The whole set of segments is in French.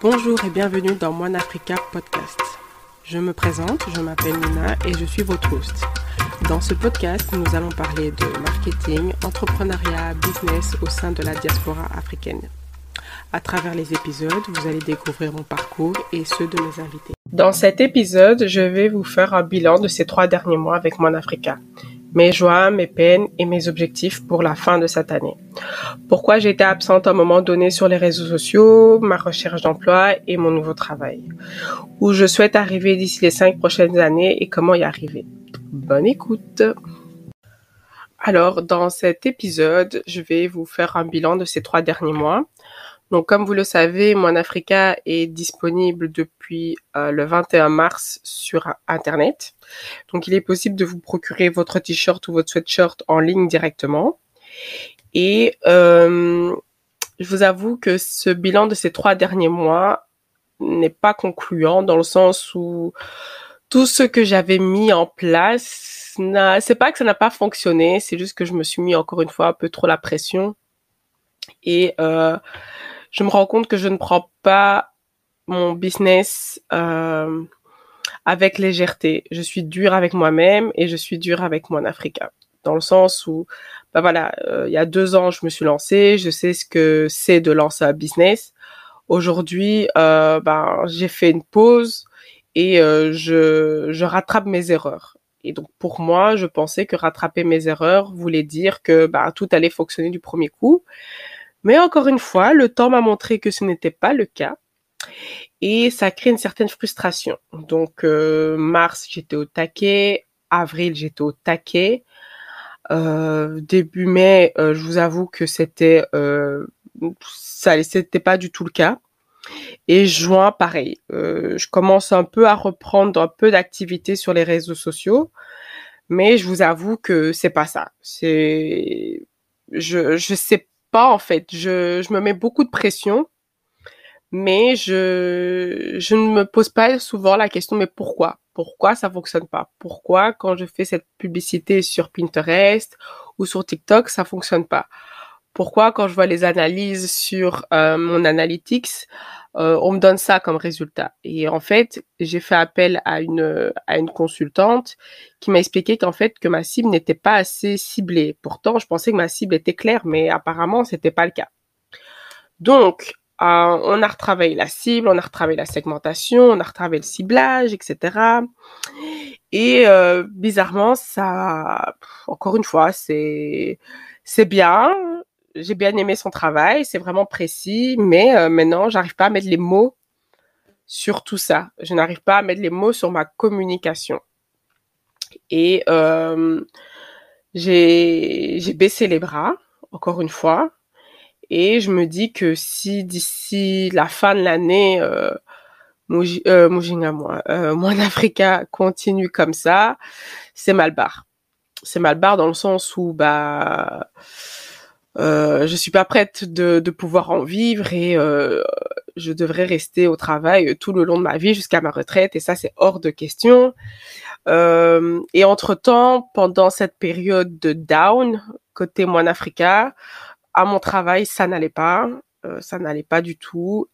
Bonjour et bienvenue dans Moine Africa Podcast. Je me présente, je m'appelle Nina et je suis votre host. Dans ce podcast, nous allons parler de marketing, entrepreneuriat, business au sein de la diaspora africaine. À travers les épisodes, vous allez découvrir mon parcours et ceux de mes invités. Dans cet épisode, je vais vous faire un bilan de ces 3 derniers mois avec Moine Africa. Mes joies, mes peines et mes objectifs pour la fin de cette année. Pourquoi j'ai été absente à un moment donné sur les réseaux sociaux, ma recherche d'emploi et mon nouveau travail. Où je souhaite arriver d'ici les 5 prochaines années et comment y arriver. Bonne écoute! Alors, dans cet épisode, je vais vous faire un bilan de ces 3 derniers mois. Donc, comme vous le savez, Moine Africa est disponible depuis le 21 mars sur Internet. Donc, il est possible de vous procurer votre t-shirt ou votre sweatshirt en ligne directement. Et je vous avoue que ce bilan de ces 3 derniers mois n'est pas concluant dans le sens où tout ce que j'avais mis en place, c'est pas que ça n'a pas fonctionné, c'est juste que je me suis mis encore une fois un peu trop la pression. Et je me rends compte que je ne prends pas mon business avec légèreté. Je suis dure avec moi-même et je suis dure avec Moine Africa. Dans le sens où, il y a 2 ans, je me suis lancée, je sais ce que c'est de lancer un business. Aujourd'hui, j'ai fait une pause et je rattrape mes erreurs. Et donc, pour moi, je pensais que rattraper mes erreurs voulait dire que tout allait fonctionner du premier coup. Mais encore une fois, le temps m'a montré que ce n'était pas le cas. Et ça crée une certaine frustration. Donc, mars, j'étais au taquet. Avril, j'étais au taquet. Début mai, je vous avoue que c'était pas du tout le cas. Et juin, pareil. Je commence un peu à reprendre un peu d'activité sur les réseaux sociaux. Mais je vous avoue que c'est pas ça. Je sais pas, en fait. Je me mets beaucoup de pression, mais je ne me pose pas souvent la question, mais pourquoi? Pourquoi ça fonctionne pas? Pourquoi, quand je fais cette publicité sur Pinterest ou sur TikTok, ça fonctionne pas? Pourquoi, quand je vois les analyses sur mon analytics, on me donne ça comme résultat? Et en fait, j'ai fait appel à une consultante qui m'a expliqué qu'en fait, que ma cible n'était pas assez ciblée. Pourtant, je pensais que ma cible était claire, mais apparemment, c'était pas le cas. Donc, on a retravaillé la cible, on a retravaillé la segmentation, on a retravaillé le ciblage, etc. Et bizarrement, ça, encore une fois, c'est bien. J'ai bien aimé son travail, c'est vraiment précis, mais maintenant, j'arrive pas à mettre les mots sur tout ça. Je n'arrive pas à mettre les mots sur ma communication. Et j'ai baissé les bras, encore une fois, et je me dis que si d'ici la fin de l'année, Moine Africa continue comme ça, c'est mal barre. C'est mal barre dans le sens où je suis pas prête de pouvoir en vivre et je devrais rester au travail tout le long de ma vie jusqu'à ma retraite et ça c'est hors de question. Et entre-temps, pendant cette période de down côté Moine Africa, à mon travail, ça n'allait pas du tout.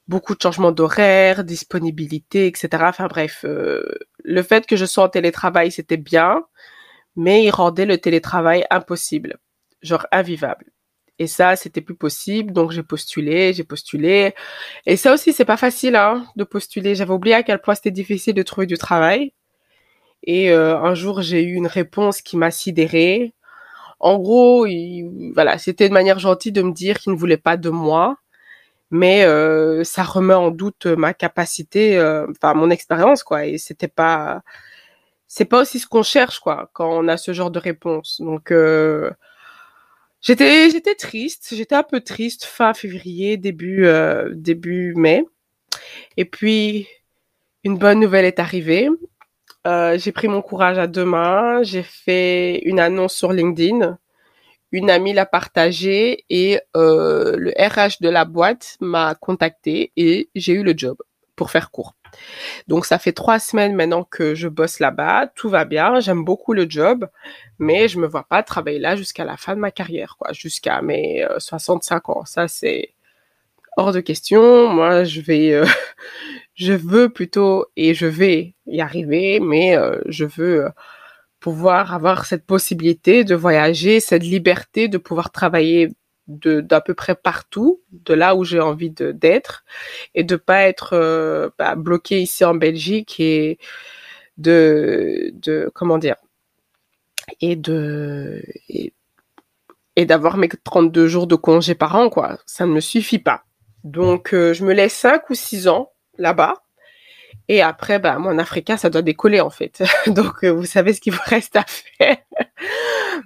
Beaucoup de changements d'horaire, disponibilité, etc. Enfin bref, le fait que je sois en télétravail, c'était bien, mais il rendait le télétravail impossible, genre invivable. Et ça, c'était plus possible, donc j'ai postulé. Et ça aussi, c'est pas facile, de postuler. J'avais oublié à quel point c'était difficile de trouver du travail. Et un jour, j'ai eu une réponse qui m'a sidérée. En gros, c'était de manière gentille de me dire qu'il ne voulait pas de moi, mais ça remet en doute ma capacité, mon expérience, quoi. Et c'est pas aussi ce qu'on cherche, quoi, quand on a ce genre de réponse. Donc j'étais triste, j'étais un peu triste fin février, début mai. Et puis une bonne nouvelle est arrivée. J'ai pris mon courage à 2 mains, j'ai fait une annonce sur LinkedIn. Une amie l'a partagée et le RH de la boîte m'a contacté et j'ai eu le job, pour faire court. Donc ça fait 3 semaines maintenant que je bosse là-bas, tout va bien, j'aime beaucoup le job, mais je me vois pas travailler là jusqu'à la fin de ma carrière, quoi, jusqu'à mes 65 ans. Ça c'est hors de question. Moi, je veux plutôt, et je vais y arriver, mais je veux pouvoir avoir cette possibilité de voyager, cette liberté de pouvoir travailler d'à peu près partout, de là où j'ai envie d'être, et de pas être bloqué ici en Belgique et comment dire, et de et, et d'avoir mes 32 jours de congé par an, quoi. Ça ne me suffit pas. Donc je me laisse 5 ou 6 ans là-bas. Et après, moi, en Africa, ça doit décoller, en fait. Donc, vous savez ce qu'il vous reste à faire.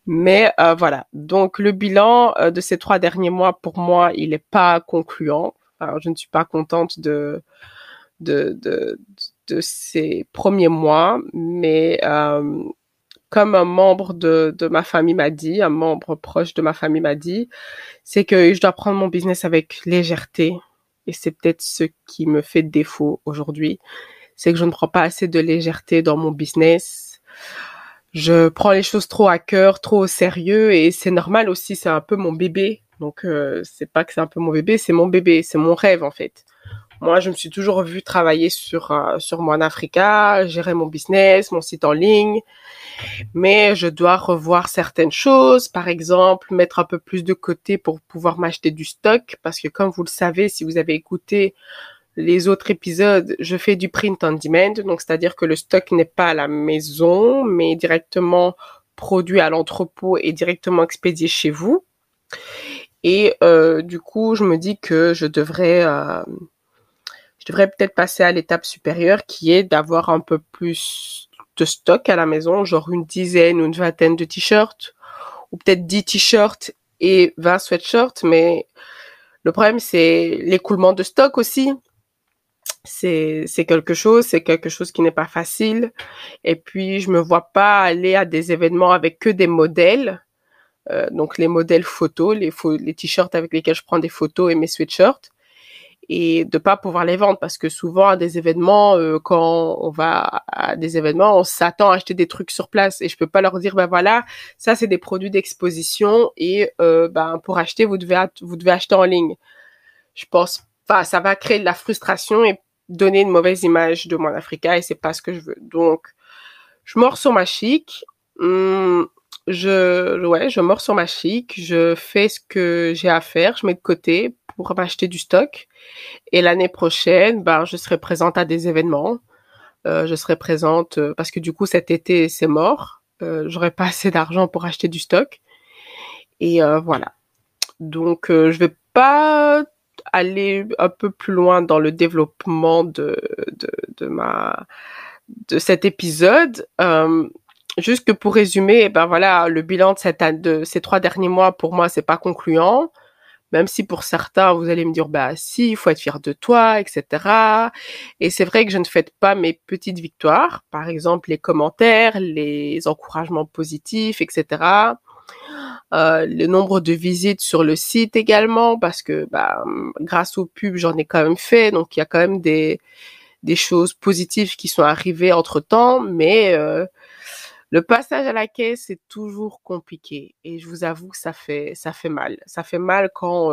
Mais voilà. Donc, le bilan de ces 3 derniers mois, pour moi, il n'est pas concluant. Alors, je ne suis pas contente de, de, de ces premiers mois. Mais comme un membre de ma famille m'a dit, un membre proche de ma famille m'a dit, c'est que je dois prendre mon business avec légèreté. Et c'est peut-être ce qui me fait défaut aujourd'hui. C'est que je ne prends pas assez de légèreté dans mon business. Je prends les choses trop à cœur, trop au sérieux, et c'est normal aussi, c'est un peu mon bébé. Donc c'est pas que c'est un peu mon bébé, c'est mon bébé, c'est mon rêve en fait. Moi, je me suis toujours vue travailler sur Mon Africa, gérer mon business, mon site en ligne, mais je dois revoir certaines choses, par exemple, mettre un peu plus de côté pour pouvoir m'acheter du stock, parce que comme vous le savez, si vous avez écouté les autres épisodes, je fais du print on demand, donc c'est-à-dire que le stock n'est pas à la maison, mais directement produit à l'entrepôt et directement expédié chez vous. Et du coup, je me dis que je devrais peut-être passer à l'étape supérieure, qui est d'avoir un peu plus de stock à la maison, genre une dizaine ou une vingtaine de t-shirts, ou peut-être 10 t-shirts et 20 sweatshirts, mais le problème, c'est l'écoulement de stock aussi. C'est quelque chose qui n'est pas facile. Et puis, je me vois pas aller à des événements avec que des modèles. Donc, les modèles photos, les t-shirts avec lesquels je prends des photos et mes sweatshirts. Et de pas pouvoir les vendre parce que souvent à des événements, quand on va à des événements, on s'attend à acheter des trucs sur place et je peux pas leur dire voilà, ça c'est des produits d'exposition et pour acheter vous devez acheter en ligne. Je pense pas, ça va créer de la frustration et donner une mauvaise image de Mon Africa et c'est pas ce que je veux. Donc je mords sur ma chic. Je mords sur ma chic, je fais ce que j'ai à faire, je mets de côté pour m'acheter du stock. Et l'année prochaine, je serai présente à des événements. Je serai présente parce que du coup cet été c'est mort. J'aurai pas assez d'argent pour acheter du stock. Et voilà. Donc je vais pas aller un peu plus loin dans le développement de cet épisode. Juste que pour résumer, voilà, le bilan de ces 3 derniers mois pour moi c'est pas concluant. Même si pour certains, vous allez me dire, si, il faut être fier de toi, etc. Et c'est vrai que je ne fête pas mes petites victoires. Par exemple, les commentaires, les encouragements positifs, etc. Le nombre de visites sur le site également, parce que, grâce aux pubs, j'en ai quand même fait. Donc, il y a quand même des choses positives qui sont arrivées entre temps, mais, le passage à la caisse, c'est toujours compliqué et je vous avoue que ça fait mal. Ça fait mal quand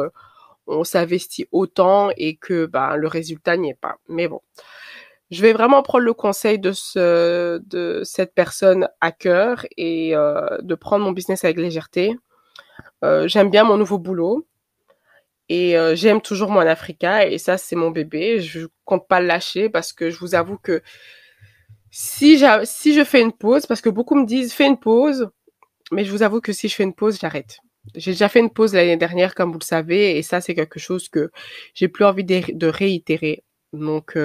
on s'investit autant et que le résultat n'y est pas. Mais bon, je vais vraiment prendre le conseil de cette personne à cœur et de prendre mon business avec légèreté. J'aime bien mon nouveau boulot et j'aime toujours Mon Africa et ça c'est mon bébé. Je compte pas le lâcher parce que je vous avoue que si je fais une pause, parce que beaucoup me disent fais une pause, mais je vous avoue que si je fais une pause, j'arrête. J'ai déjà fait une pause l'année dernière, comme vous le savez, et ça c'est quelque chose que j'ai plus envie de réitérer. Donc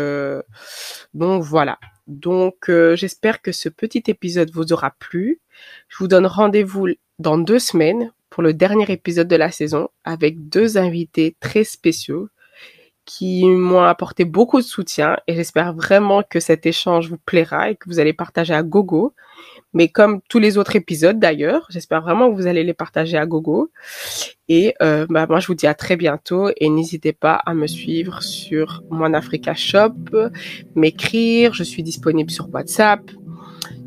voilà. Donc j'espère que ce petit épisode vous aura plu. Je vous donne rendez-vous dans 2 semaines pour le dernier épisode de la saison avec 2 invités très spéciaux qui m'ont apporté beaucoup de soutien et j'espère vraiment que cet échange vous plaira et que vous allez partager à gogo. Mais comme tous les autres épisodes d'ailleurs, j'espère vraiment que vous allez les partager à gogo. Et moi, je vous dis à très bientôt et n'hésitez pas à me suivre sur Mon Africa Shop, m'écrire. Je suis disponible sur WhatsApp.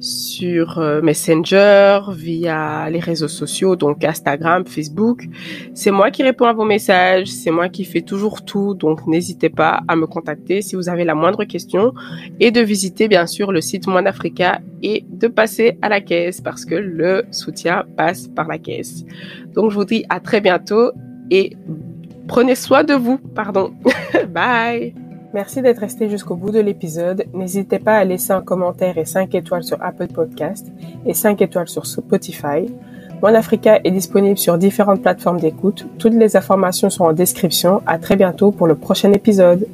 sur Messenger, via les réseaux sociaux, donc Instagram, Facebook. C'est moi qui réponds à vos messages, c'est moi qui fais toujours tout, donc n'hésitez pas à me contacter si vous avez la moindre question et de visiter bien sûr le site Moine Africa et de passer à la caisse parce que le soutien passe par la caisse. Donc je vous dis à très bientôt et prenez soin de vous, Bye! Merci d'être resté jusqu'au bout de l'épisode. N'hésitez pas à laisser un commentaire et 5 étoiles sur Apple Podcast et 5 étoiles sur Spotify. Moine Africa est disponible sur différentes plateformes d'écoute. Toutes les informations sont en description. À très bientôt pour le prochain épisode.